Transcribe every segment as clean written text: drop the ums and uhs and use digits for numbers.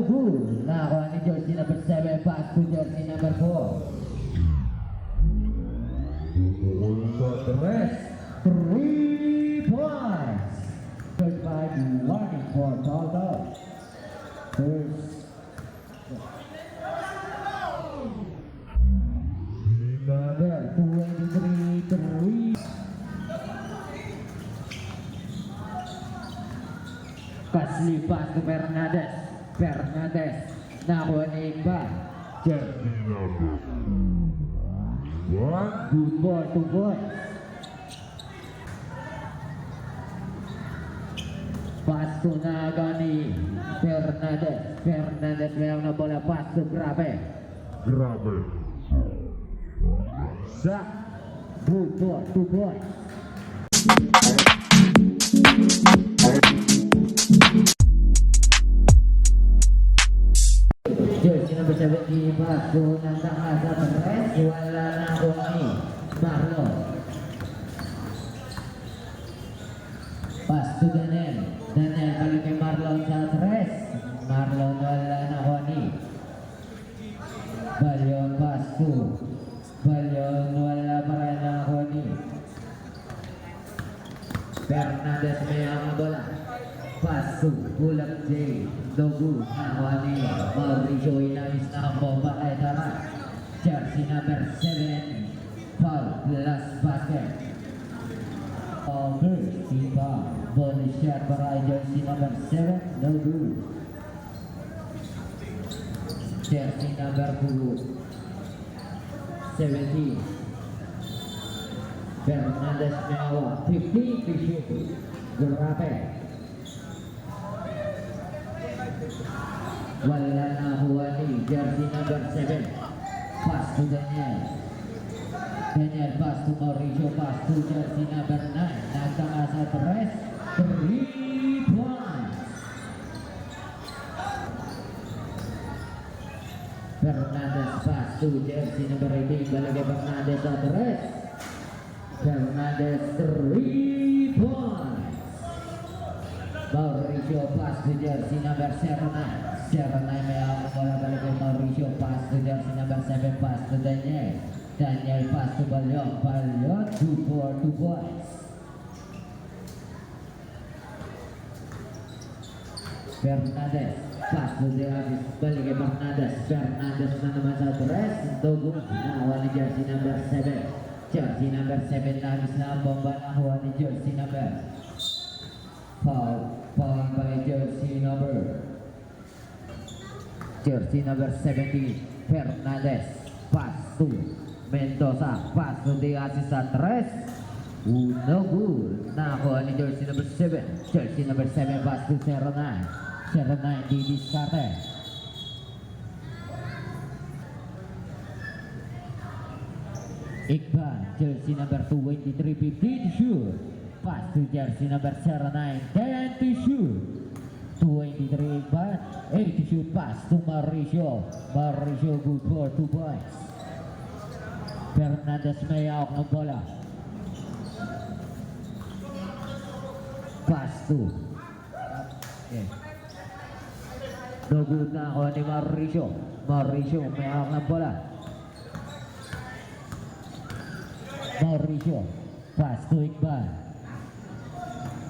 good. Nakuha ni jersey number 7, pass to jersey number 4. The rest, 3 points. 35 warning for total. First. Number 23, 3. Pasli pass to Fernandez. Fernandez. Nakuha ni Iqbal. Jersey number 1. Good ball, 2 points. Pass to Nagani. Fernandez. Fernandez mayroon na bola. Pass to Grabe. Grabe. Zach. Good ball, 2 points. Jersey number 70, pass to Nandang sa Perez. Wala na ako ni Marlon. Pass to Daniel. Daniel balik kay Marlon sa Perez. Marlon wala na ako ni Balyon. Pass to Balyon, wala pa rin na ako ni Fernandez. May ang bola. Pass to Bulak J. Dogu. Nakuha ni Mauricio. Inayos na ang bomba kay Tara. Jersey number 7. Foul. Last basket. Over. Sipa. Bonus shot para jersey number 7. Dogu. Jersey number 2. 17. Fernandez Mewa. 50 to shoot. Grabe. Wala na huwa ni jersey number 7. Pass to Daniel. Daniel pass to Mauricio. Pass to jersey number 9. Nagtaka sa Perez. 3 points. Fernandez pass to jersey number 18. Balik kay Fernandez sa Perez. Fernandez 3 points. Mauricio pass to jersey number 7. 7 may ang bola balik kay Mauricio. Pass to jersey number 7. Pass to Daniel. Daniel pass to Balyon. Balyon 2 for 2 points. Fernandez pass to Dianis. Balik kay Fernandez. Fernandez na naman sa Torres. Dogong nakuha ni jersey number 7. Jersey number 7 nagis na ang bomba. Nakuha ni jersey number foul. Foul by jersey number 17. Fernandez. Pass to Mendoza. Pass to Dianis sa Torres. No good. Nakuha ni jersey number 7. Jersey number 7 pass to 09. 09 di diskarte. Iqbal, jersey number 23, 50 to shoot. Pass to jersey number 09, 10 to shoot. 23 Iqbal, 8 to shoot. Pass to Mauricio. Mauricio good for 2 points. Fernandez may hawak ng bola. Pass to no good na ako ni Mauricio. Mauricio may hawak ng bola. Mauricio pass to Iqbal.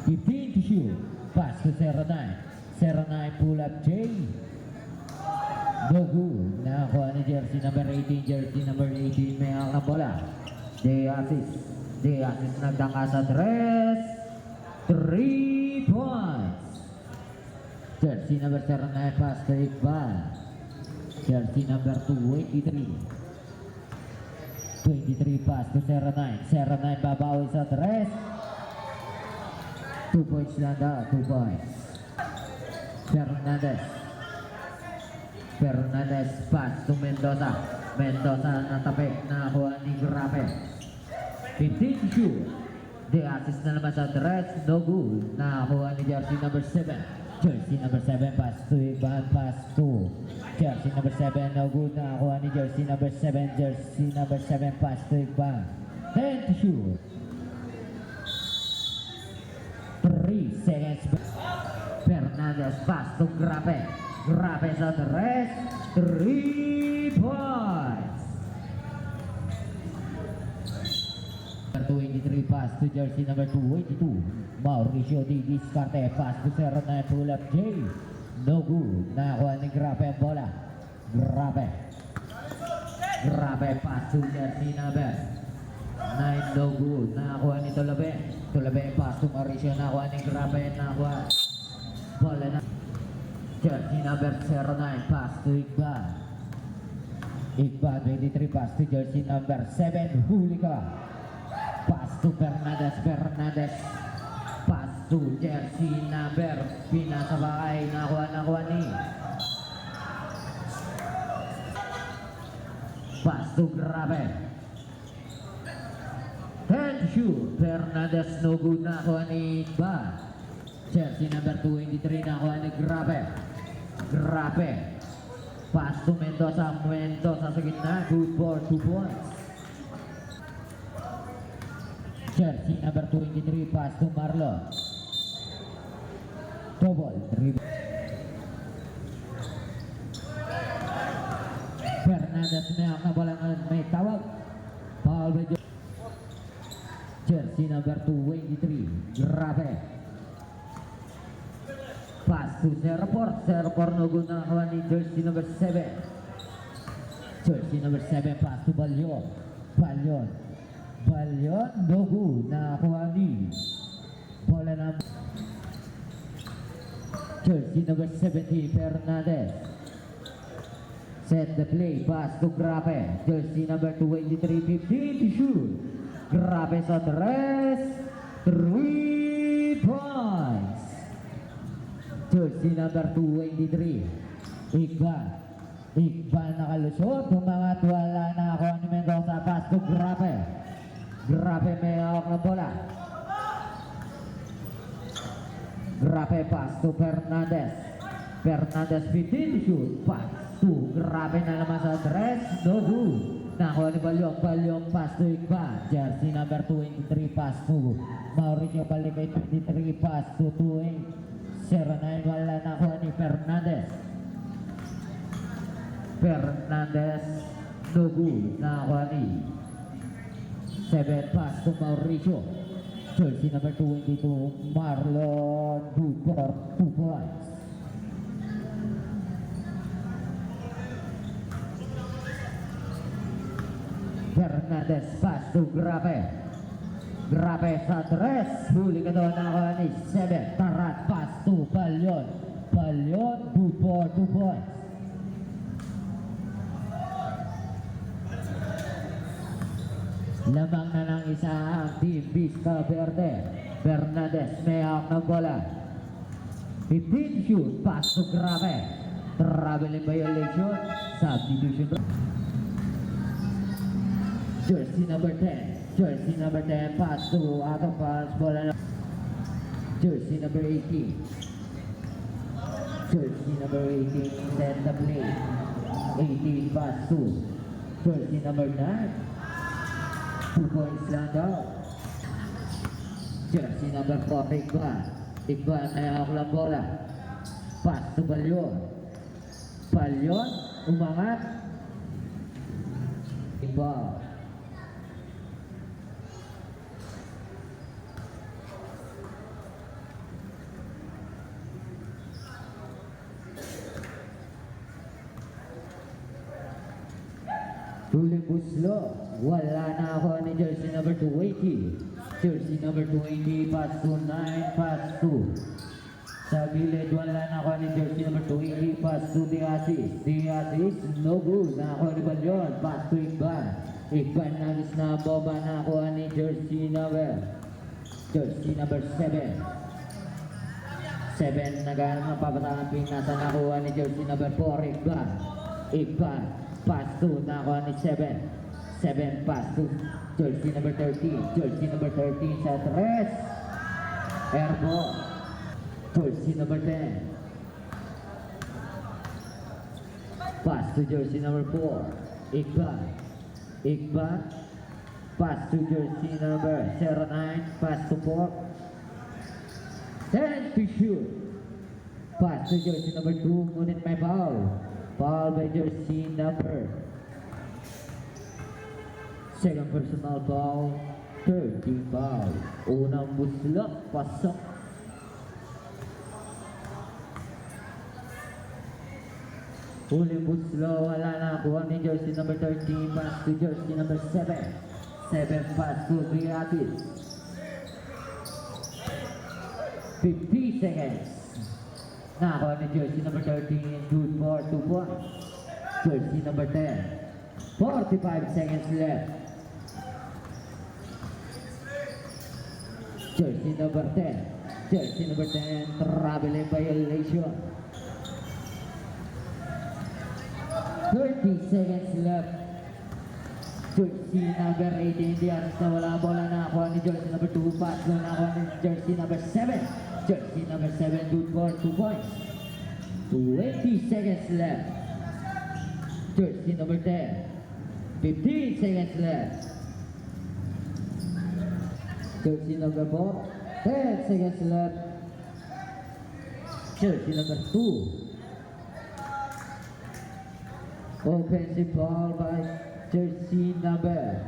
15 to shoot. Pass to 09. 09 pull up J. No good na ako ni jersey number 18. Jersey number 18 may hawak ng bola. Diasis nagdaka sa dress. 3 points. Jersey number 09 pass to Iqbal. Jersey number 23. 23 pass to 09. 09 babawi sa dress. 2 points lang daw. 2 points. Fernandez. Fernandez pass to Mendoza. Mendoza natapik na kuha ni Grabe. 15 to shoot. Diasis na naman sa dress. No good. Nakuha ni jersey number 7. Jersey number 7 pass to Iqbal. Pass to jersey number 7. No good. Nakuha ni jersey number 7. Jersey number 7 pass to Iqbal. 10 to shoot. 3 seconds. Fernandez pass to Grape. Grape sa tres, 3 points. Number 23 pass to jersey number 22. Mauricio Di Discarte, pass to 09, pull up J. No good. Nakakuha ni Grape ang bola. Grape. Grape pass to jersey number 9, no good. Nakakuha ni Tulabe. Tulabe pass to Mauricio. Nakakuha ni Grape. Nakakuha. Bola na. Jersey number 09, pass to Iqbal. Iqbal 23 pass to jersey number 7, huli ka. Pass to Fernandez. Fernandez. Pass to jersey number, pinasabakay, nakuha ni. Pass to Grabe. Head shoot, Fernandez, no good, nakuha ni Iqbal. Jersey number 23, nakuha ni Grabe. Grabe. Pass to Mendoza. Mendoza sa gitna, good for 2 points. Jersey number 23, pass to Marlon. Double dribble. Fernandez na bola ng may tawag. Foul by jersey number 23, Grabe. Pass to Serpor. Serpor no good, nakakuha ni jersey number 7. Jersey number 7, pass to Balyon. Balyon. Balyon, no good, nakakuha ni. Bola ng jersey number 70, Fernandez. Set the play, pass to Grabe. Jersey number 23, 15 to shoot. Grabe sa tres, 3 points. Jersey number 23, Iqbal. Iqbal nakalusot, umangat, wala na ako ni Mendoza. Pass to Grabe. Grabe may hawak na bola. Grabe pass to Fernandez. Fernandez 15 to shoot. Pass to Grabe na naman sa tres, no good. Nakuha ni Balyong. Balyong pass to Iqbal. Jersey number 23, pass to Mauricio Baligay. 23, pass to 28. 09, wala nakuha ni Fernandez. Fernandez, no good, nakuha ni 7, pass to Mauricio. Jersey number 22, Marlon, good for 2 points. Fernandez, pass to Grabe. Grabe sa tres, huli ka doon, nakuha ni 7. Tarat, pass to Balyon. Balyon, good for 2 points. Lamang na ng isa ang Team Vista Verde. Fernandez may hawak ng bola. 15 shoot, pass to Grabe. Traveling violation, substitution. Jersey number 10. Jersey number 10, pass to out of pass, bola na. Jersey number 18. Jersey number 18, set the play. 18, pass to jersey number 9. 2 points lang daw. Jersey number 4, Iqbal. Iqbal ay hawak lang bola. Pass to Balyon. Balyon, umangat. Iqbal. Tuloy Buslo, wala na ako ni jersey number 280. Jersey number 280, pass to 9, pass to. Sa gilid, wala na ako ni jersey number 280, pass to Diasis. Diasis, no good, na ako ni Balyon, pass to Iqbal. Iqbal nagis na bomba, na ako ni jersey number 7. 7, naghanap ng papatangan pinasa, nakuha ni jersey number 4, Iqbal. Iqbal, pass to, nakuha ni 7. 7, pass to jersey number 13. Jersey number 13 sa tres. Airball. Jersey number 10. Pass to jersey number 4. Iqbal. Iqbal. Pass to jersey number 09. Pass to 4. 10 to shoot. Pass to jersey number 2, ngunit may foul. Foul by jersey number. Second personal foul, third team foul. Unang buslok, pasok. Huling buslo, wala na kuha ni jersey number 13, pass to jersey number 7. 7 pass to Beatis. 50 seconds. Nakakuha ni jersey number 13, good for 2 points. Jersey number 10, 45 seconds left. Jersey number 10, jersey number 10, traveling violation. 30 seconds left. Jersey number 18, Diaz na wala bola, nakakuha ni jersey number 2, pass na nakakuha ni jersey number 7. Jersey number 7, good for 2 points. 20 seconds left. Jersey number 10, 15 seconds left. Jersey number 4, 10 seconds left. Jersey number 2. Offensive foul by jersey number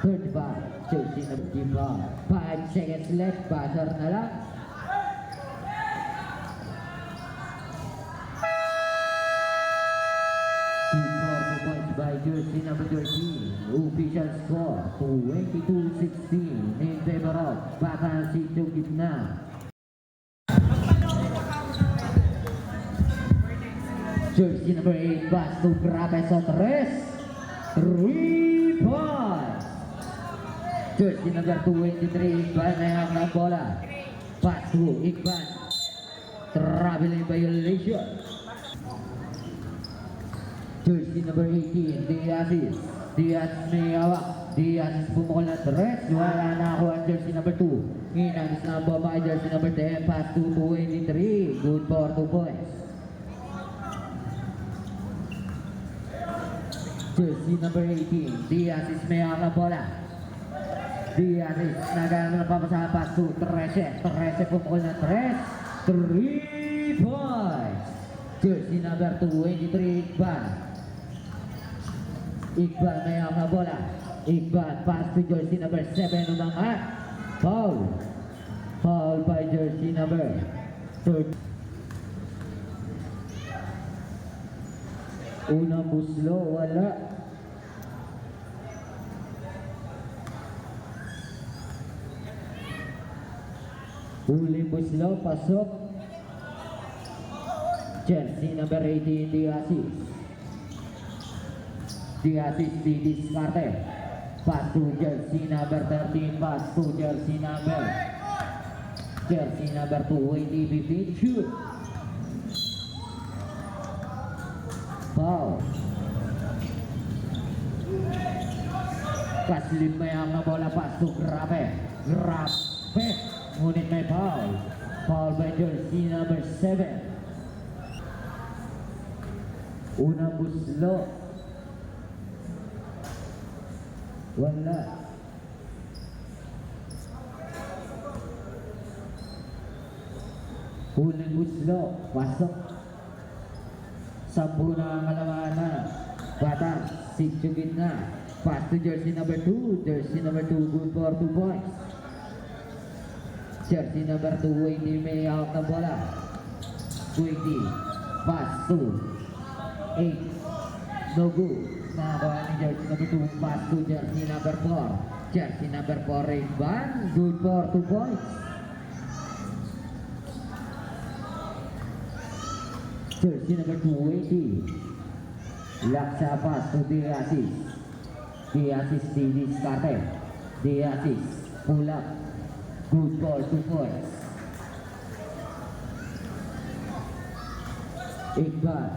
35. Jersey number 5 seconds left. Buzzer na lang. By jersey number 13, official score 22-16 in favor of Bataan Sitio Gitna. Jersey number 8, pass to Grabe sa 3 points. Jersey number 23, Iqbal na yung ng bola. Pass to Iqbal. Traveling violation. Jersey number 18, Diazis. Diaz may hawak. Diazis pumukol na 3. Wala na ako ang jersey number 2. Inanis na ang babae, jersey number 10. Pass to 23. Good for 2 points. Jersey number 18, Diazis may hawak na bola. Diazis nagano na papasahan. Pass to 13. 13 pumukol na 3. 3 points. Jersey number 23, Iqbal. Iqbal may hawak na bola. Iqbal pass to jersey number 7, umangat. Foul. Foul by jersey number 3. Unang buslo, wala. Huling buslo, pasok. Jersey number 18, Diazis. Diazis didiskarte. Pass to jersey number 13. Pass to jersey number 20, 15. Shoot. Foul. Kaslim may ang bola. Pass to Grabe. Grabe. Ngunit may foul. Foul by jersey number 7. Unang buslo. Wala. Huling buslo. Pasok. 10 na ang kalamangan. Bataan Sitio Gitna. Pass to jersey number 2. Jersey number 2, good for 2 points. Jersey number 2, hindi may hawak na bola. 20. Pass to 8. No good. Nakakuha ni jersey number 2. Pass to jersey number 4. Jersey number 4, Iqbal. Good for 2 points. Jersey number 20. Laksa pass to Diazis. Diazis didiskarte. Diazis pull up. Good for 2 points. Iqbal.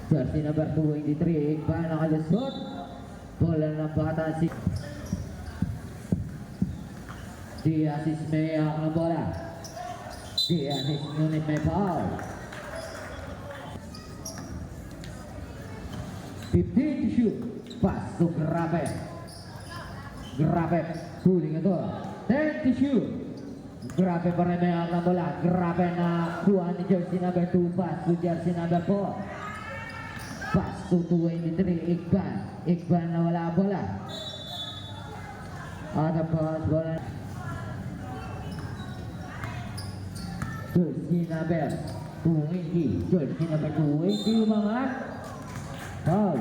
Jersey number 23, Iqbal nakalusot. Bola ng Bataan si Diazis may hawak ng bola. Diazis ngunit may foul. 15 to shoot. Pass to Grabe. Grabe. Huling ito. 10 to shoot. Grabe pa rin may ang bola. Grabe na kuha ni jersey number 2. Pass to jersey number 4. Pass to 23. Igban. Igban na wala ang bola. Out of bounds bola. Jersey number 20. Jersey number 20 umangat. Foul.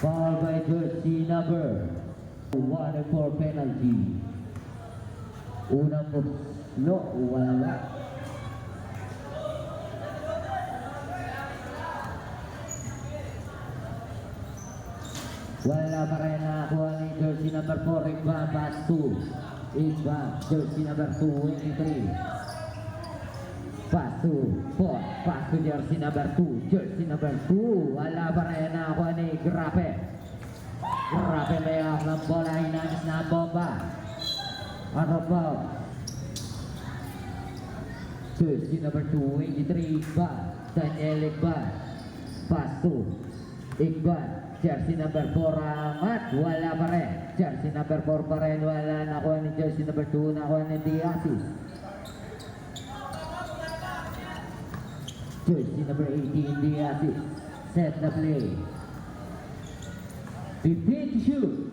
Foul by jersey number 1 for penalty. Unang no, wala. Wala pa rin nakakuha ni jersey number 4. Igban pass to Igban. Jersey number 23. Pass to 4. Pass to jersey number 2. Jersey number 2. Wala pa rin nakakuha ni Grape. Grape may ang bola. Hinanis na ang bomba. Ano ba? Jersey number 23, Igban. Daniel Igban. Pass to Igban. Jersey number 4 amat. Wala pa rin. Jersey number 4 pa rin. Wala. Nakuha ni jersey number 2. Nakuha ni Diasis. Jersey number 18, Diasis. Set the play. 15 to shoot.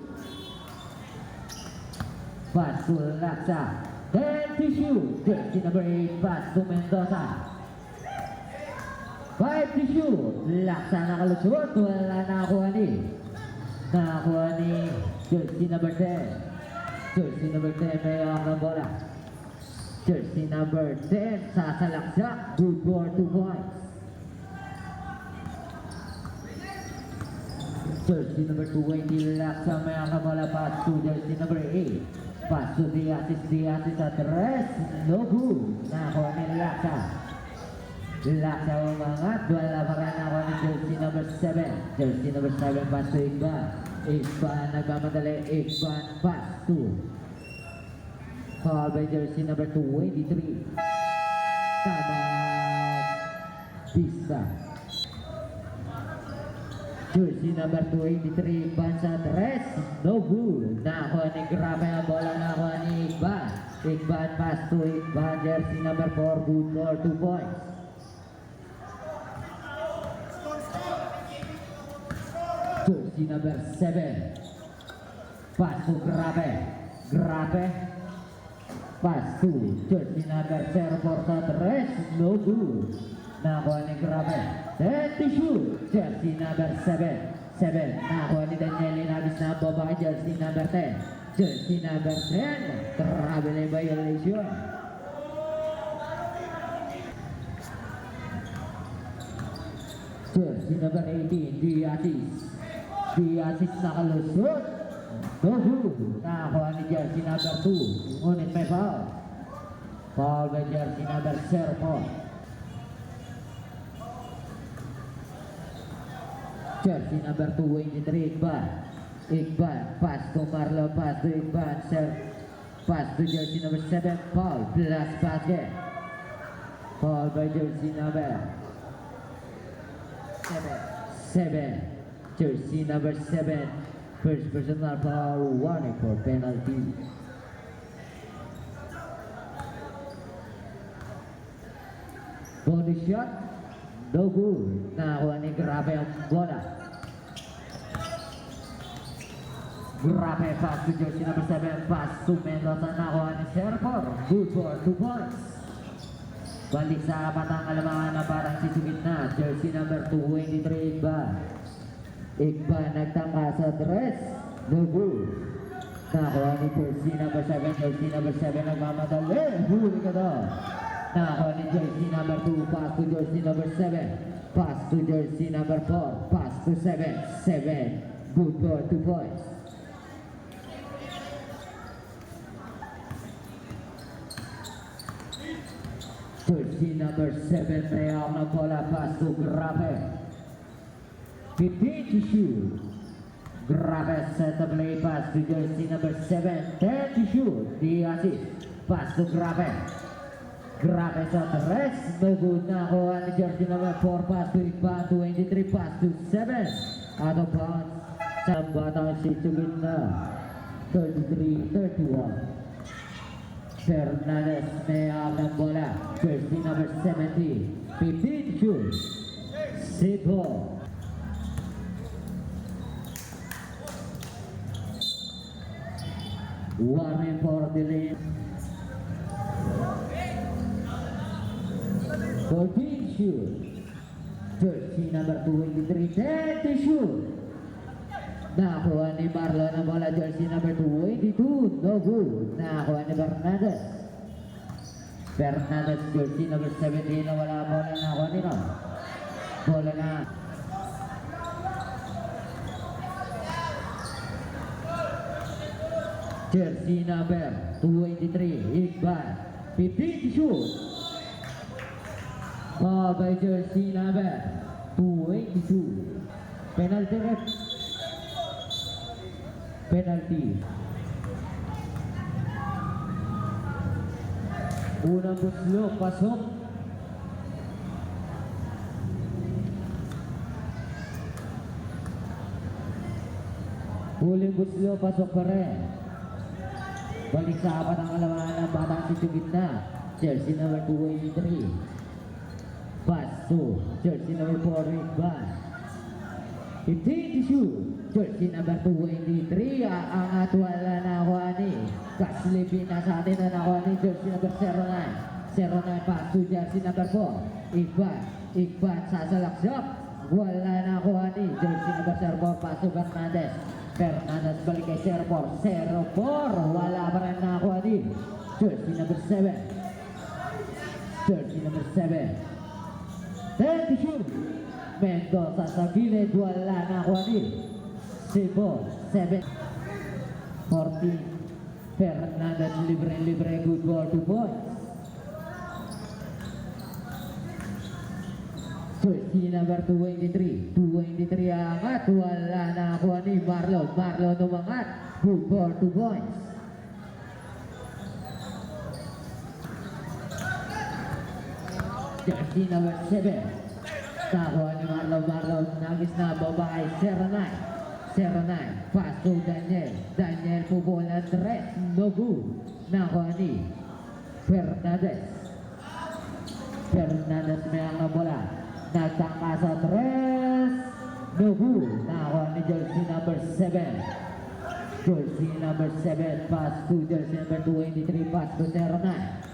Pass to Laksa. 10 to shoot. Jersey number 8. Pass to Mendoza. 5 to shoot. Laksa nakalusot. Wala nakakuha ni. Nakakuha ni jersey number 10. Jersey number 10 may ang bola. Jersey number 10 sasalaksak. Good for 2 points. Jersey number 20 Laksa may ang bola. Pass to jersey number 8. Pass to Diasis at rest. No good. Nakakuha ni Laksa. Laksa umangat. Wala pa rin nakakuha ni jersey number 7. Jersey number 7 pass to Igban. Igban nagmamadali. Igban pass to foul by jersey number 23. Tama. Pista. Jersey number 23, Igban sa rest. No good. Nakakuha ni Grabe ang bola. Nakakuha ni Igban. Igban pass to Igban. Jersey number 4. Good for 2 points. Jersey number 7. Pass to Grabe. Grabe. Pass to jersey number 04 sa rest. No good. Nakakuha ni Grabe. 10 to shoot. Jersey number 7. Nakakuha ni Daniel Inabis na baba. Jersey number 10. Jersey number 10. Grabe na yung violation. Jersey number 18. Diasis nakalusot. No good. Nakakuha ni jersey number 2. Ngunit may foul. Foul by jersey number 04. Jersey number 23, Igban, pass to Marlon, pass to Igban, pass to jersey number 7, foul, plus basket. Foul by jersey number 7. Jersey number 7, first personal foul, warning for penalty. Bonus shot, no good. Nakakuha ni Grabe ang bola. Grabe pass to jersey number 7. Pass to Mendoza. Nakakuha ni Serfor. Good for 2 points. Balik sa patang alamangan na parang sisugit na. Jersey number 23 Igban nagtangka sa dress. No good. Nakakuha ni jersey number 7. Jersey number 7 nagmamadali. Huli ka daw. Nakakuha ni jersey number 2. Pass to jersey number 7. Pass to jersey number 4. Pass to 7. Good for 2 points. Jersey number 7 Real na bola. Pass to Grabe. 15 to shoot. Grabe set the play. Pass to jersey number 7. 10 to shoot. Diasis. Pass to Grabe. Grabe sa rest. No good na ako ni jersey number 4. Pass to Igban. 23. Pass to 7. Out of bounds. Sa batang situgin na. 33-31. Fernandez may ng bola. Jersey number 70. 15 shoot. Sipo. Warren for the lane. 14 shoot. Jersey number 23. 10 shoot. Nakuha ni Marlon ang bola. Jersey number 22. No good. Nakuha ni Fernandez. Fernandez, jersey number 17 na wala ang bola. Nakuha ni Ron. Bola na. Jersey number 23. Iqbal. 15 shoot. Ball by jersey number 22. Penalty ref. Penalty. Unang buslo, pasok. Huling buslo, pasok pa rin. Balik sa apat ang kalamangan ng batang si gitna. Jersey number 23. Pass to jersey number 4, Iqbal. 15 to shoot. Jersey number 23. Ang atwala na nakuha ni Kaslipin na sa atin na nakuha ni jersey number 09. 09 pass to jersey number 4. Iqbal. Iqbal sasalaksak. Wala na nakuha ni jersey number 04. Pass to Fernandez. Fernandez balik kay 04. 04. Wala pa rin nakuha ni jersey number 7. Jersey number 7. 10 to shoot. Mendoza sa gilid, wala na kuha ni Sibo. 7. 14. Fernandez libre, good ball, 2 points. Jersey number 23. 23 angat, wala na kuha ni Marlon. Marlon umangat, good ball, 2 points. Jersey number 7. Nakuha ni Marlon. Nagis na babae. 09. Pass to Daniel. Daniel pubola 3. No good. Nakuha ni Fernandez. Fernandez may ang bola. Nagtangka sa 3. No good. Nakuha ni jersey number 7. Jersey number 7. Pass to jersey number 23. Pass to 09.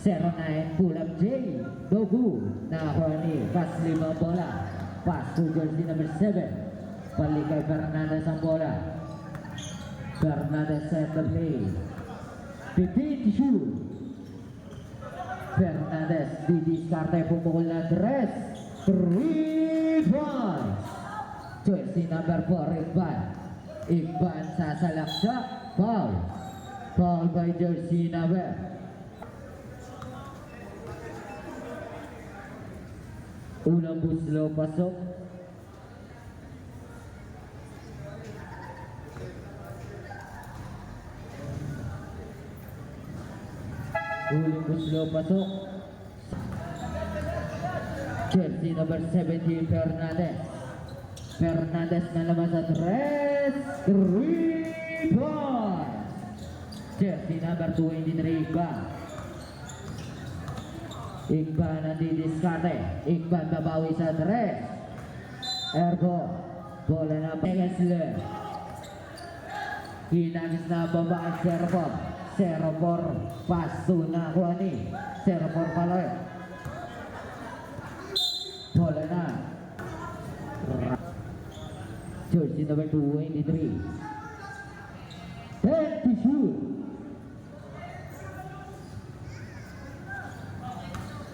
09 pull up J. Dogu. Nakuha ni Kaslim ang bola. Pass to jersey number 7. Balik kay Fernandez ang bola. Fernandez center play. 15 to shoot. Fernandez didiskarte pumukul na 3. 3 points. Jersey number 4 Iqbal. Iqbal sasalaksak. Foul. Foul by jersey number. Unang buslo pasok. Uling buslo pasok. Jersey number 17 Fernandez. Fernandez na naman sa 3 points. Jersey number 23 Iqbal. Iqbal nandidiskarte. Iqbal babawi sa 3. Ergo. Bola na Pegasler. Hinagis na babae 04. 04. Pass to na kuha ni 04 Paloy. Bola na. Jersey number 23. 10 to shoot.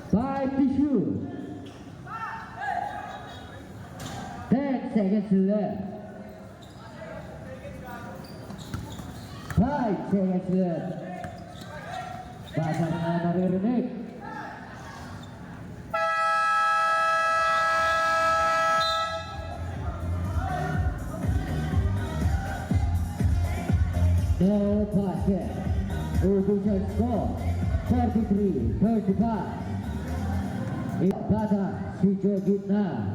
5 to shoot. 10 seconds left. 5 seconds left. Basa na naririnig. No basket. Official score 43-35. Bata si Joe Gitna.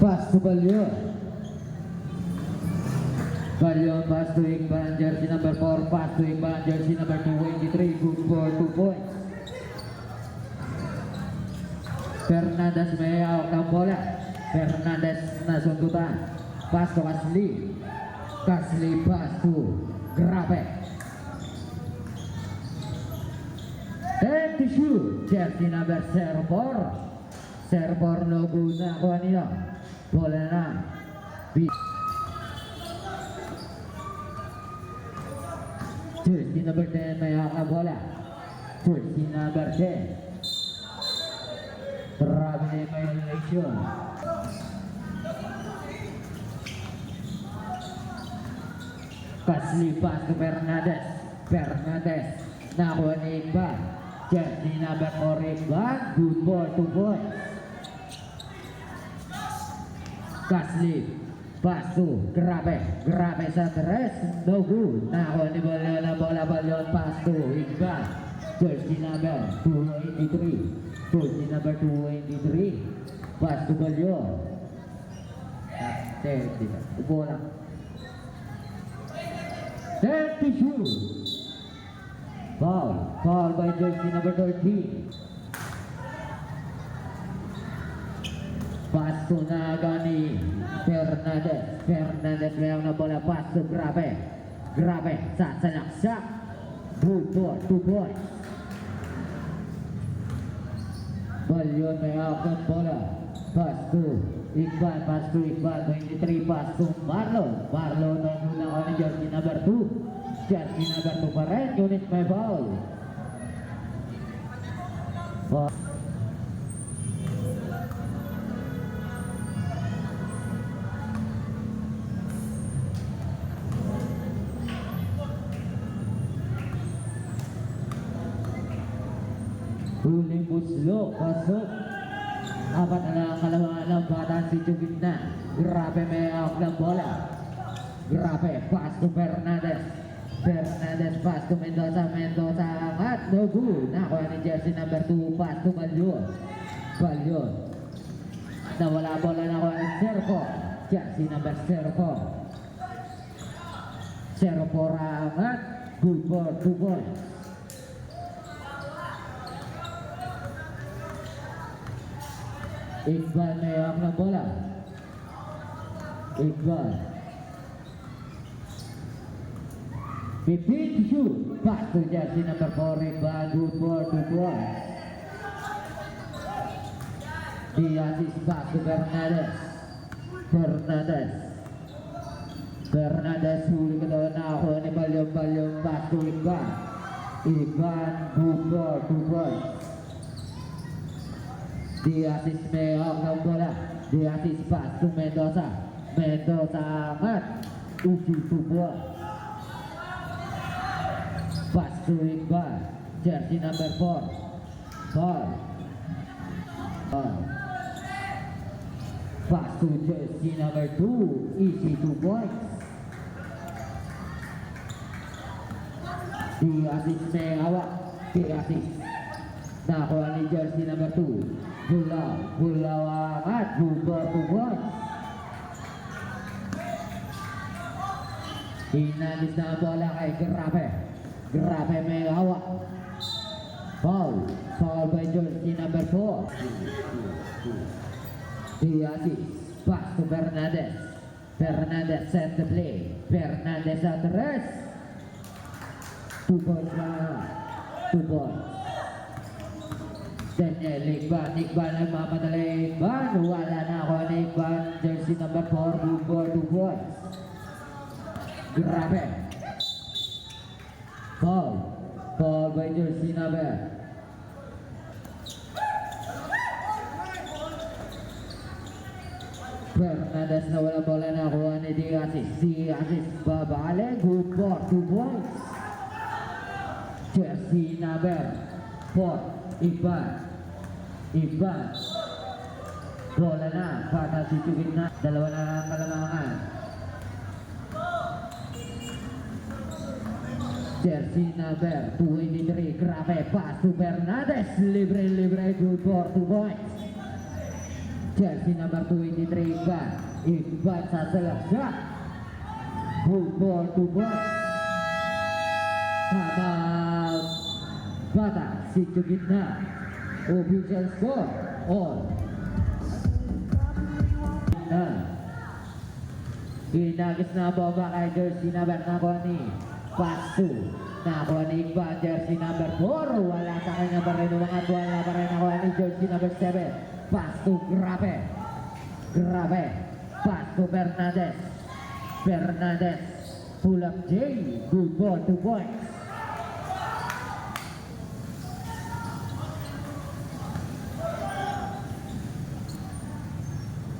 Pass to Balyo. Balyon pass to Iqbal, jersey number 4, pass to Iqbal, jersey number 23, good for 2 points. Fernandez may hawak ng bola. Fernandez na sundutan. Pass to Kasli. Kasli pass to Grabe. Time to shoot. Jersey number 04. 04 no good na kuha nila. Bola na. Jersey number 10 may hawak ng bola. Jersey number 10. Grabe na yung violation. Kasli pass to Fernandez. Fernandez nakuha ni Iqbal. Jersey number 4 Iqbal. Good for 2 points. Kasli pass to Grabe. Grabe sa tres. No good. Nakuha ni Balyon na bola. Balyon pass to Iqbal. Jersey number 283. Jersey number 283. Pass to Balyon. Upo lang. 32. Foul. Foul by jersey number 13. Pass to Nagani. Fernandez. Fernandez mayroon na bola. Pass to Grabe. Grabe. Sasalaksak. Good for 2 points. Balyon may hawak ng bola. Pass to Iqbal. Pass to Iqbal. 23. Pass to Marlon. Marlon na muna ako ni jersey number 2. Jersey number 2 pa rin. Unit may foul. Huling buslo, pasok. Apat na lang kalamangan ng batan si Jugitna. Grabe may hawak ng bola. Grabe, pass to Fernandez. Fernandez pass to Mendoza. Mendoza angat, no good. Nakuha ni jersey number 2, pass to Balyon. Balyon. Nawala bola, nakuha ni Serpo. Jersey number 04. 04 angat, good for 2 points. Iqbal may hawak ng bola. Iqbal. 15 to shoot. Pass to jersey number 4. Iqbal. Good for 2 points. Diazis pass to Fernandez. Fernandez. Fernandez huli ka daw na ako ni Balyon. Balyon pass to Iqbal. Iqbal. Good for 2 points. Diazis may hawak ng bola. Diazis pass to Mendoza. Mendoza angat. Uji 2 points. Pass to Iqbal. Jersey number 4. Foul. Pass to jersey number 2. Easy 2 points. Diazis may hawak. Diazis. Nakuha ni jersey number 2. Bulaw. Bulaw angat. Good for 2 points. Inalis na bola kay Grabe. Grabe may hawak. Foul. Foul by jersey number 4. Diazis. Pass to Fernandez. Fernandez set the play. Fernandez at the rest. 2 points na. 2 points. Daniel Iqbal. Iqbal ay mamadali. Iqbal. Wala na ako na Iqbal. Jersey number 4. Good for 2 points. Grabe. Foul. Foul by jersey number. Fernandez na wala bola na kuha ni Diazis. Diazis babale. Good for 2 points. Jersey number 4. Iqbal. Iqbal. Bola na. Para si Jugitna. Dalawa na kalamangan. Jersey number 23. Grabe. Pass to Fernandez. Libre. Good for 2 points. Jersey number 23. Iqbal. Iqbal sa salaksak. Good ball to boys. Timeout. Bata, sityo gitna. Official score, all. Na. Inagis na bomba kay jersey number nakuha ni Pasu. Nakuha ni Iqbal, jersey number 4. Wala sa kanya pa rin umangat. Wala pa rin nakuha ni jersey number 7. Pasu, grabe. Grabe. Pasu Fernandez. Fernandez. Pull up J. Good ball, 2 points.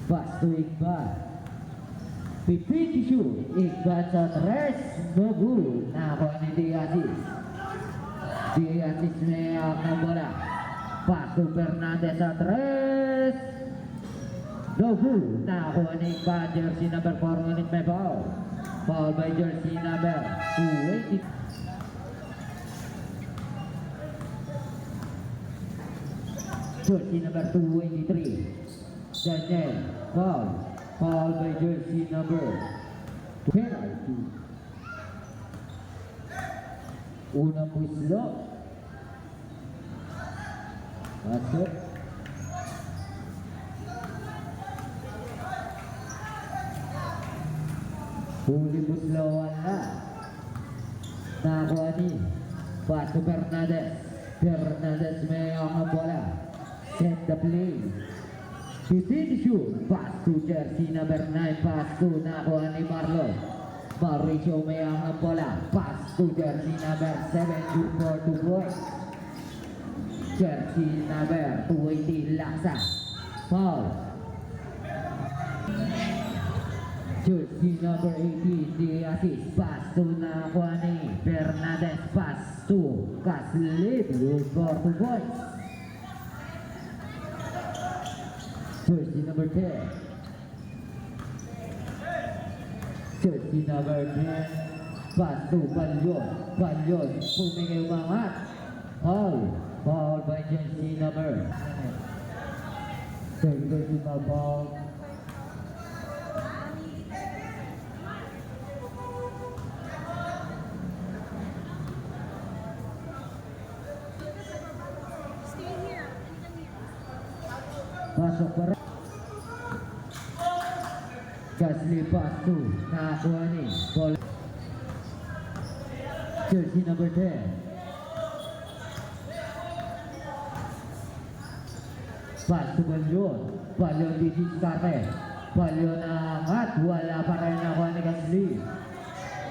Pass to Iqbal. Pipin to shoot. Iqbal sa tres. No good. Nakuha ni Diazis. Diazis may ang bola. Pass to Fernandez sa tres. No good. Nakuha ni Iqbal. Jersey number 4 ulit may foul. Foul by jersey number 280. Jersey number 283. Daniel, foul by jersey number penalty. Unang puslo. Masuk. Huli puslo wala. Nakuha ni Pasu Fernandez. Fernandez may ang bola. Set the play. Pipin shoot, pass to jersey number 9, pass to nakuha ni Marlo. Mauricio may ang bola, pass to jersey number 7, good for 2 points. Jersey number 280, Laksa. Foul. Jersey number 18, Diazis, pass to nakuha ni Fernandez, pass to Kaslib, good for 2 points. Jersey number 10. Jersey number 10. Pass to Balyon. Balyon. Pumingay umangat. Foul by jersey number 30 foul. Pasok para Gasly pass to nakuha ni ball. Jersey number 10. Pass to Balyon. Balyon di diskarte. Balyon angat. Wala pa rin nakuha ni Gasly.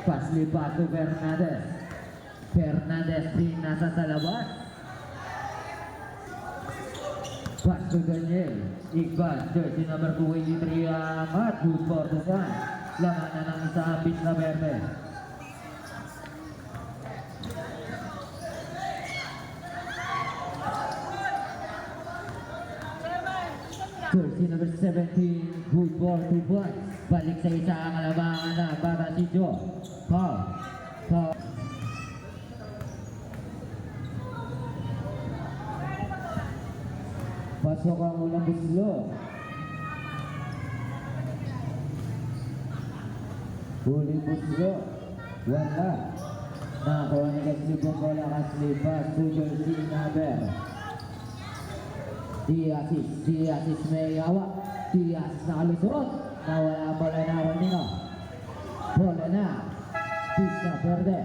Gasly pass to Fernandez. Fernandez din nasa sa labas. Pass to Daniel. Iqbal, jersey number 283 angat. Good for 2 points. Laman na ng isa pitch na verde. Jersey number 17. Good for 2 points. Balik sa isa ang alabangan na para si Joe. Foul. Pasok ang unang buslo. Huli buslo. Wala. Nakuha ni Gasly pong bola. Gasly pass to jersey number. Diazis may hawak. Diazis nakalusot. Nawala ang bola na Ronino. Bola na. Pista verde.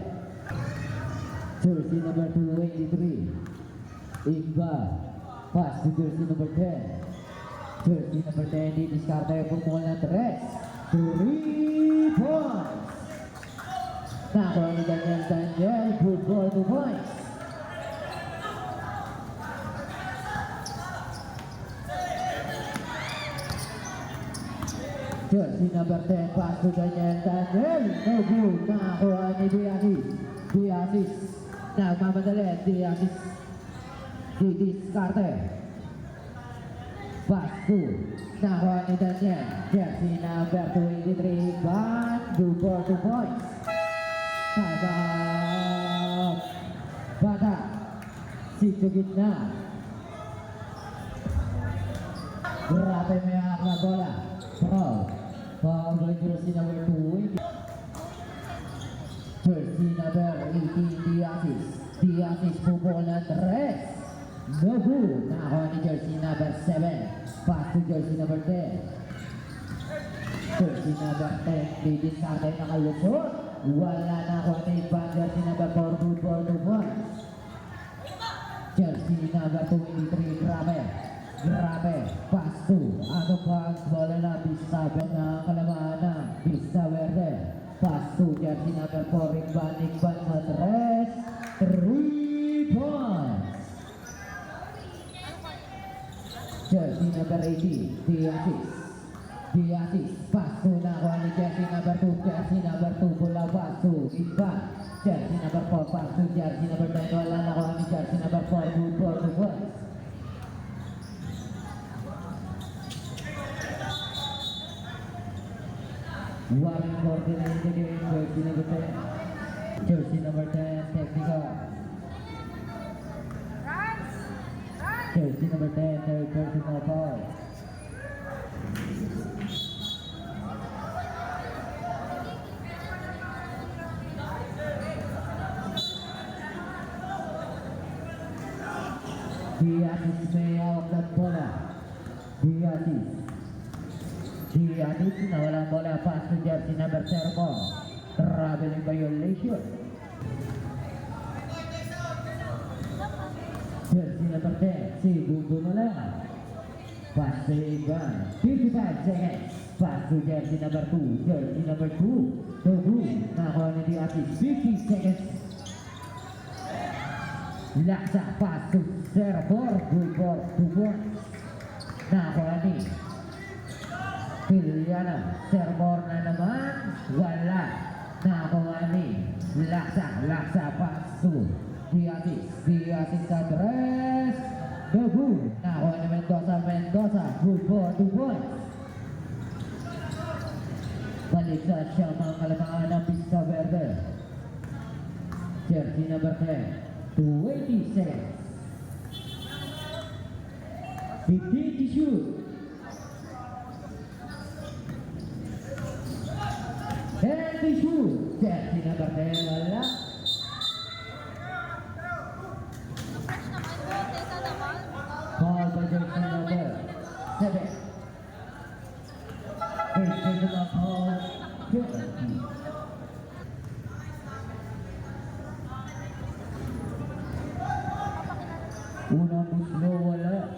Jersey number 283. Iqbal. Pass to jersey number 10. Jersey number 10 di diskarte yung pumulan ng 3 points. Nakuha ni Daniel. Good for 2 points. Jersey number 10. Pass to Daniel. No good. Nakuha ni Diazis. Nagmamadali. Diazis. Diskarte. Pass to nakuha ni Daniel. Jersey number 23. Good for 2 points. Sabak Bata Sityo gitna. Grabe may hawak na bola. Foul by jersey number 2. jersey number 18, Diasis. Diasis po po ng tres. Nobu, nakakuha ni jersey number 7. Pass to jersey number 10. Jersey number 10, Bidis Sarday nakalusot. Wala na ako ni Ivan, jersey number 4, good for 2 points. Jersey number 23, grabe. Grabe, pass to. Ano pa ang bola na Bisabe na kalamaan na Vista Verde. Pass to jersey number 4, Igban sa tres. 3 points. Jersey number 80, Diasis. Diasis, pass to na kuha ni jersey number 2. Jersey number 2, bola pass to Igban. Jersey number 4, pass to jersey number 10. Wala na kuha ni jersey number 4, good for 2 points. One for the game, jersey number 10. Jersey number 10, technical. Jersey number 10, third personal foul. Diasis may hawak ng bola. Diasis. Diasis na walang bola. Pass to jersey number 0. Traveling violation. Jersey number 10. Si Bumbu na lang. Pass to Ivan. 55 seconds. Pass to jersey number 2. Jersey number 2. Togu. Nakuha ni Diasis. 50 seconds. Laksa pass to Servor. Good for 2 points. Nakuha ni Piliana. Servor na naman. Wala. Nakuha ni Laksa. Laksa pass to Diasis. Diasis sa tres. Togu. Nakuha ni Mendoza. Mendoza. Good for 2 points. Balik sa siya mga kalamangan ng Vista Verde. Jersey number 10. 20 seconds. 15 to shoot. And to shoot. Jersey number 10. Wala. Ball by jersey number 7. First personal foul. Penalty. Unang buslo, wala.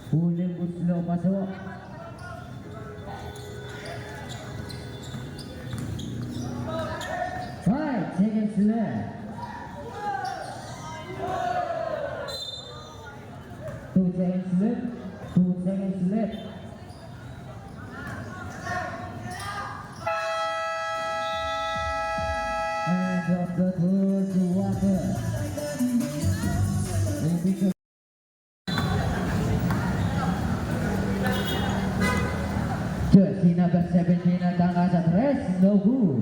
Huling buslo, pasok. Five seconds left. 2 seconds left. 2 seconds left. And from the goal to Walker. Jersey number 17 ang tangka sa tres. No good.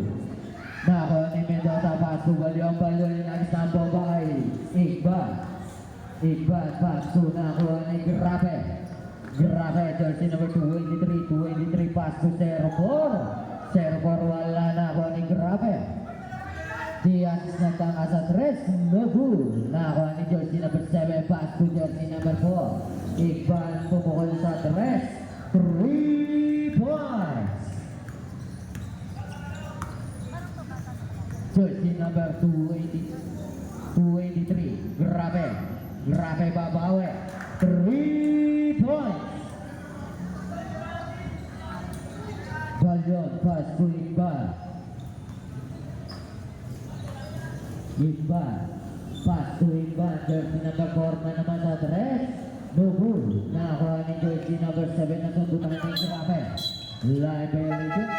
Nakuha ni Mendoza. Pass to Balyong. Balyong yung nag-stand bomba kay Igban. Igban pass to nakuha ni Grabe. Grabe, jersey number 283, pass to Servor. Servor wala na ako ni Grabe. Diasis nagtanga sa 3, no good. Nakuha ni jersey number 7, pass to jersey number 4. Igban pumukol sa 3, 3 points. Jersey number 283, Grabe. Grabe babawi, 3 points. Balyon, pass to Igban. Igban, pass to Igban. Jersey number 4 na naman sa 3. No good. Nakakuha ni jersey number 7 na sundutan ni Grabe. Line violation.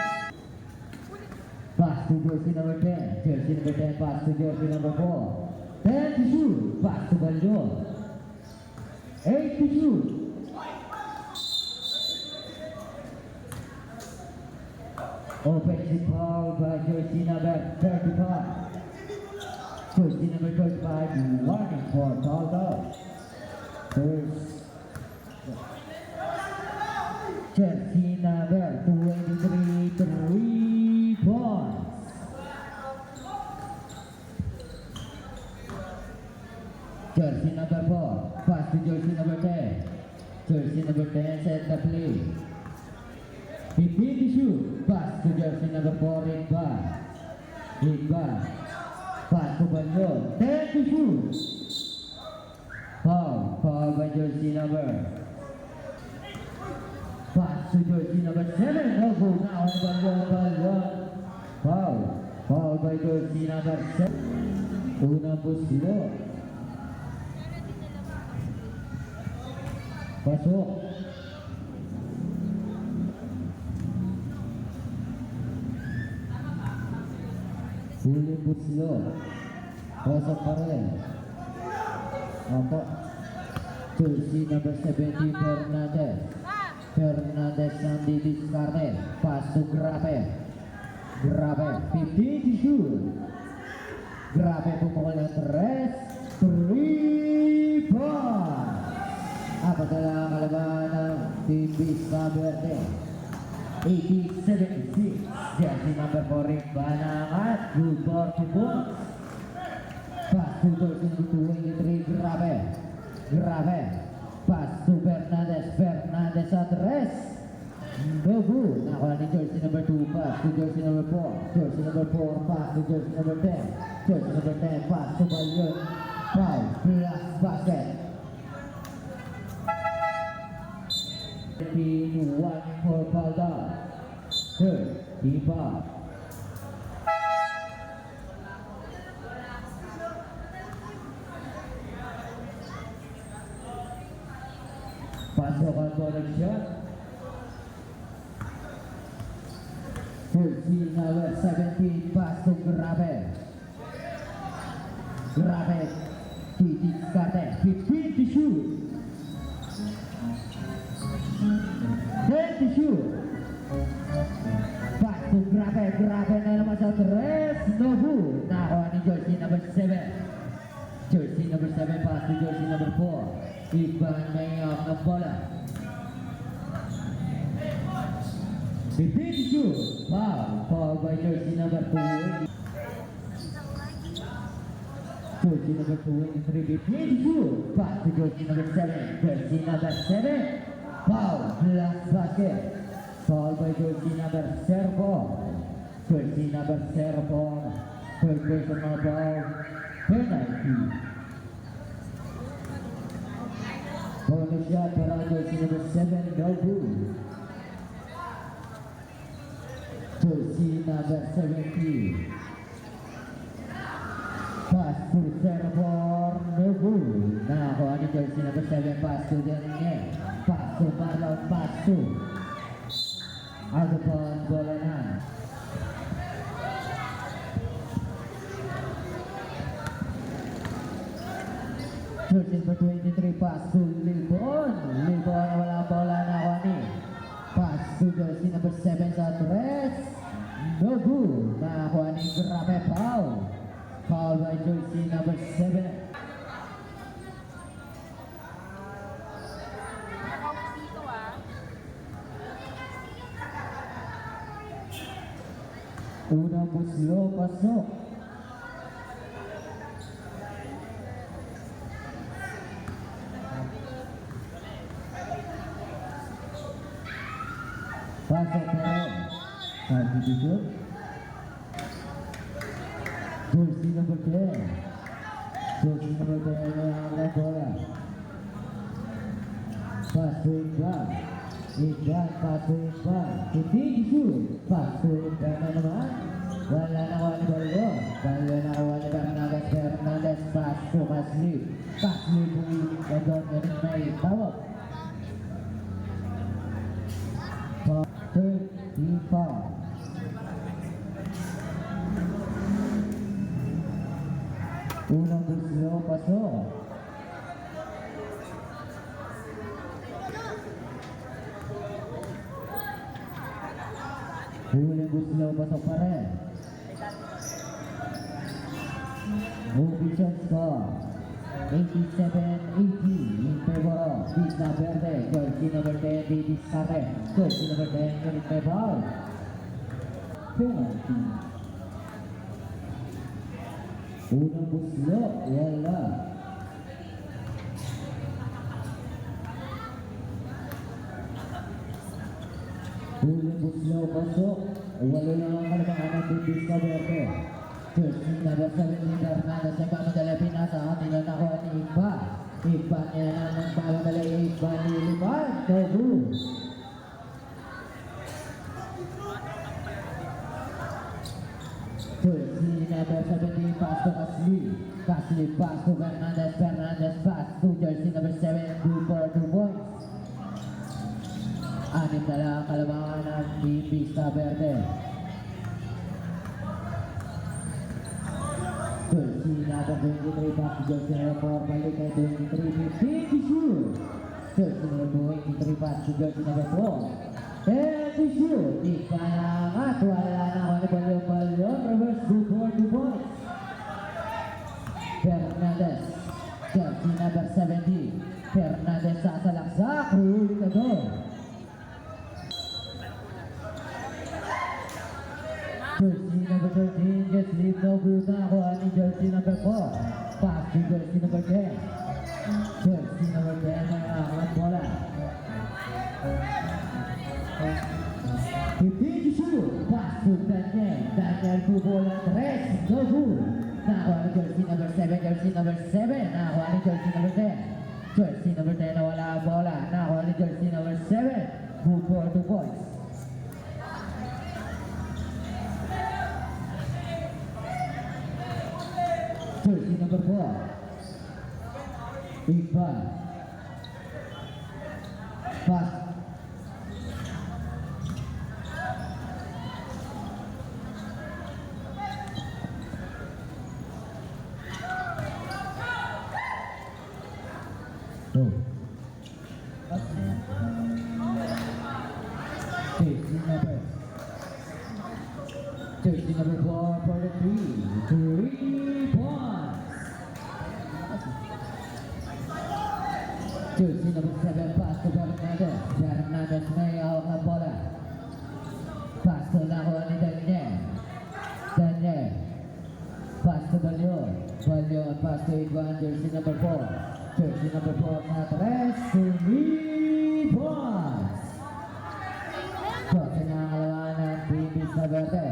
Pass to jersey number 10. Jersey number 10, pass to jersey number 4. 10 to shoot. Pass to Balyon. 8 to shoot. Offensive foul by jersey number 35. Jersey number 35, warning for foul ball. First, jersey number 23, 3 points. Jersey number 4, pass to jersey number 10. Jersey number 10 set the play. 15 to shoot, pass to jersey number 4, Iqbal. Iqbal, pass to Balyon, 10 to shoot. Foul by jersey number. Pass to jersey number 7, no good now on Balyon. Foul by jersey number 7. Unang buslo. Pasok. Huling buslo. Pasok pa rin. Opo. Jersey number 17, Fernandez. Fernandez ang didiscarte. Pass to Grape. Grape, 15 to shoot. Grape pumukul ng 3 points. Apat na lang ang kalaban ng Team Vista Verde. 18-76. Jersey number 4, Iqbal at good for 2 points. Pass to jersey number 23, Grabe. Grabe. Pass to Fernandez. Fernandez at rest. No good. Nakuha ni jersey number 2. Pass to jersey number 4. Jersey number 4. Pass to jersey number 10. Jersey number 10. Pass to Balyon. Foul. Plus basket. 1 for foul down. Third. Team foul. Pasok ang bonus shot. Jersey number 17, pass to Grabe. Grabe, didiscarte, 15 to shoot. 10 to shoot. Pass to Grabe. Grabe na naman sa 3. No good. Nakuha ni jersey number 7. Jersey number 7, pass to jersey number 4. Iqbal may off ng bola. 15 to shoot. Foul by jersey number 2. Jersey number 2, 15 to shoot. Pass to jersey number 7. Jersey number 7. Foul plus basket. Foul by jersey number 4. Jersey number 4. Third personal foul. Penalty. Bonus shot para jersey number 7, no good. Jersey number 17. Pass to Servor, no good. Nakakuha ni jersey number 7, pass to Denier. Pass to Marlon, pass to Agapon, bola na. Jersey number 23, pass to Libon. Libon, wala bola na Wani. Pass to jersey number 7 sa tres. No good. Nakakuha ni Grabe, foul. Foul by jersey number 7. Unang buslo, pasok. Pasok pa rin. Sabi dito. Jersey number 10. Jersey number 10 na bola. Pass to Iqbal. Iqbal, pass to Iqbal. Hindi shoot. Pass to Iqbal na naman. Wala na kawan ni Balyon. Balyon na kawan ni Fernandez. Fernandez, pass to Kaslip. Kaslip umilig ka doon. Ganun may tawag. Third team foul. Unang buslo, pasok. Huling buslo, pasok pa rin. Official score 87-80 in favor of Vista Verde. Jersey number 10, David Sare. Jersey number 10, in favor. Penalty. Unang buslo, wala. Unang buslo, pasok. Wala lang ang kalamangan ng Vista Verde. Jersey number 17, Fernandez ay pamadala pinasa. Tingnan ako at Igba. Igba niya na ng pamadala. Igba nilipan. No good. Jersey number 17, pass to Casli. Casli pass to Fernandez. Fernandez pass to jersey number 7. 2 for 2 points. Anim na lang ang kalamangan ng Team Vista Verde. Jersey number 23, pass to jersey number 4. Balik kay 23, 50 shoot. Jersey number 23, pass to jersey number 4. And the shoot. Ika na at wala na ako ni Balyon. Reverse 2 for 2 points. Fernandez. Jersey number 70. Fernandez sasalaksak. Ruli ka doon. Jersey number 13 gets lead, no good na ako ni jersey number 4. Pass to jersey number 10. Jersey number 10 ang akangat bola. 15 to shoot. Pass to Daniel. Daniel to bola 3. No good. Nakuha ni jersey number 7. Jersey number 7. Nakuha ni jersey number 10. Jersey number 10 na wala ang bola. Nakuha ni jersey number 7. Good for 2 points. Jersey number 4. Iqbal. Pass. Oh. Jersey number 4 for the 3 points. Jersey number 7, pass to Fernandez. Fernandez may hawak ng bola. Pass to nakuha ni Daniel. Daniel. Pass to Balyon. Balyon, pass to Iguan. Jersey number 4. Jersey number 4 na 3 points. Kasi nakakalawan ng Team Vista Verde.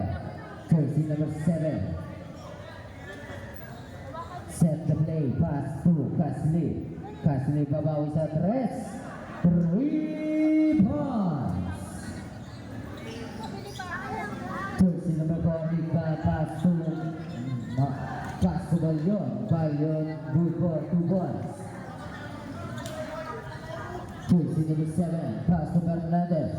Jersey number 7. Set the play. Pass to Casli. Casli babawi sa 3 points. Jersey number 4. Pass to Balyon. Balyon good for 2 points. Jersey number 7. Pass to Fernandez.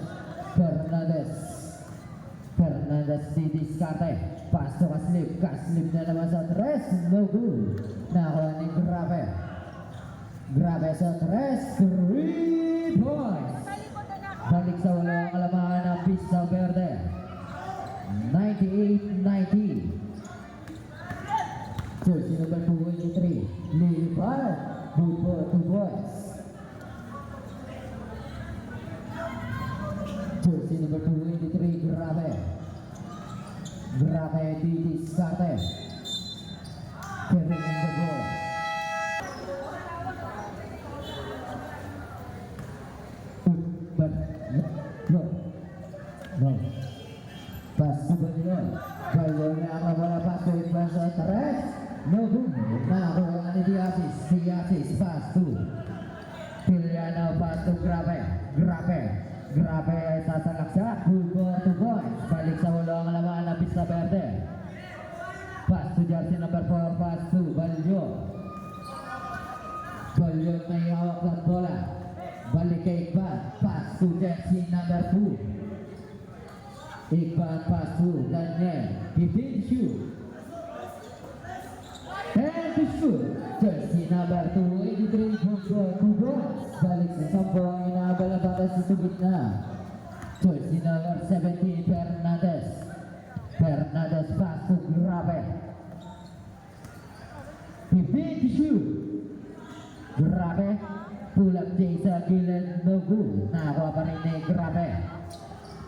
Fernandez didiskarte. Pass to Kaslip. Kaslip na naman sa 3. No good. Nakuha ni Grabe. Grabe sa 3 points. Balik sa walong kalamahan ng Vista Verde. 98-90. Jersey number 23. Lilipad. Good for 2 points. Jersey number 23, Grabe. Grabe didiskarte. Kevin in the ball. But no. Pass to Balyon. Balyon na ang bola, pass to Igban sa 3. No good. Nakakuha ni Diasis. Diasis pass to Piliano, pass to Grabe. Grabe sasalaksak. Good for 2 points. Balik sa walong kalamangan ng Vista Verde. Pass to jersey number 4. Pass to Balyon. Balyon may hawak ng bola. Balik kay Igban. Pass to jersey number 2. Igban pass to Daniel. 15 shoot. And to shoot. Jersey number 2, 83 for 2 points. Balik sa sampung, inaabala para sa tubig na. Jersey number 17, Fernandez. Fernandez pass to Grabe. shoot. Grabe. Pull up Jay sa gilid. No good. Nakakuha pa rin ni Grabe.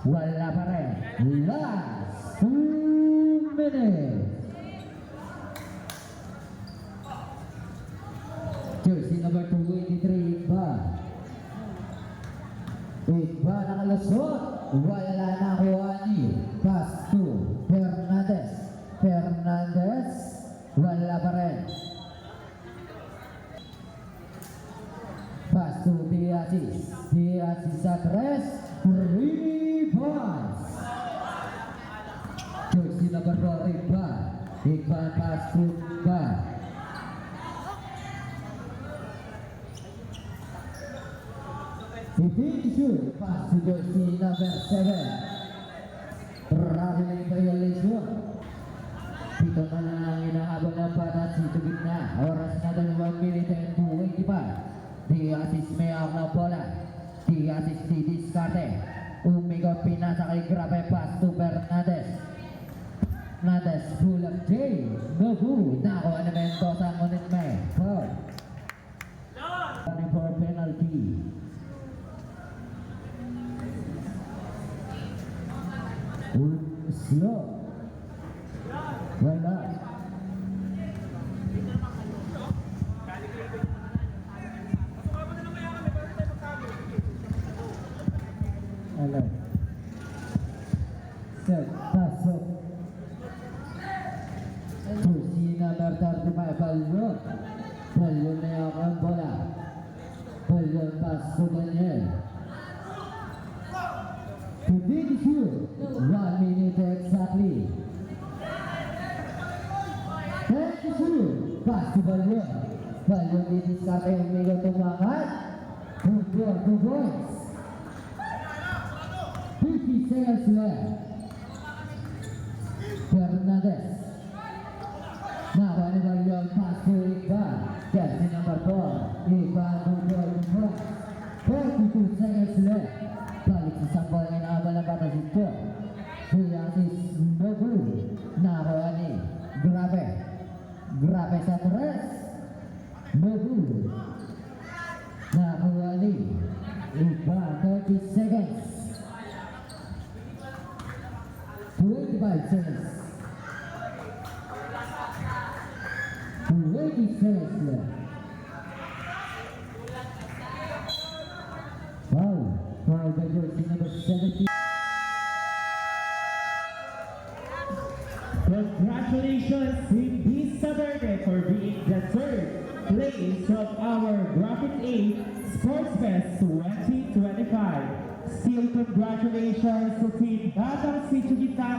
Wala pa rin. Last 2 minutes. Jersey number 283, Igba. Igba nakalusot. Wala na kuha ni. Pass to Fernandez. Fernandez. Wala pa rin. Pass to Diazis. Diazis sa 3. Rebounds. Jersey number 4, Igba. Igba pass to Igba. Shoot. Pass to jersey number 7. Traveling violation. Pito na lang ang inahabol ng patas dito gitna. Oras na 2 minute and 2:85. Diazis may awak na bola. Diazis didiskarte. Umikot pinasa kay Grabe. Pass to Fernandez. Fernandez pull up J. No good. Nakuha na Mendoza. Ngunit may foul. For penalty. Slow. Wala. Hello. Set. Pasok. Jersey number 35. Balyon. Balyon na yung ang bola. Balyon pass to Daniel. To big shoot. 1 minute exactly. And to shoot. Pass to Balyon. Balyon didiskarte yung Migo tumangat. 2 points. 50 seconds left. Fernandez. Nakuha ni Balyon. Pass to Igba. Jersey number 4. Igba 2 points. 42 seconds left. Balik sa sambal ng abal ng batas ito. Diazis no good. Nakuha ni Grabe. Grabe sa 3. No good. Nakuha ni Igba 30 seconds. 25 seconds. 20 seconds left. Wow. Foul by jersey number 17. Congratulations Team Vista Verde for being the third place of our Graphic 8 Sports Fest 2025. Still congratulations to Team Batang Sitio Gitna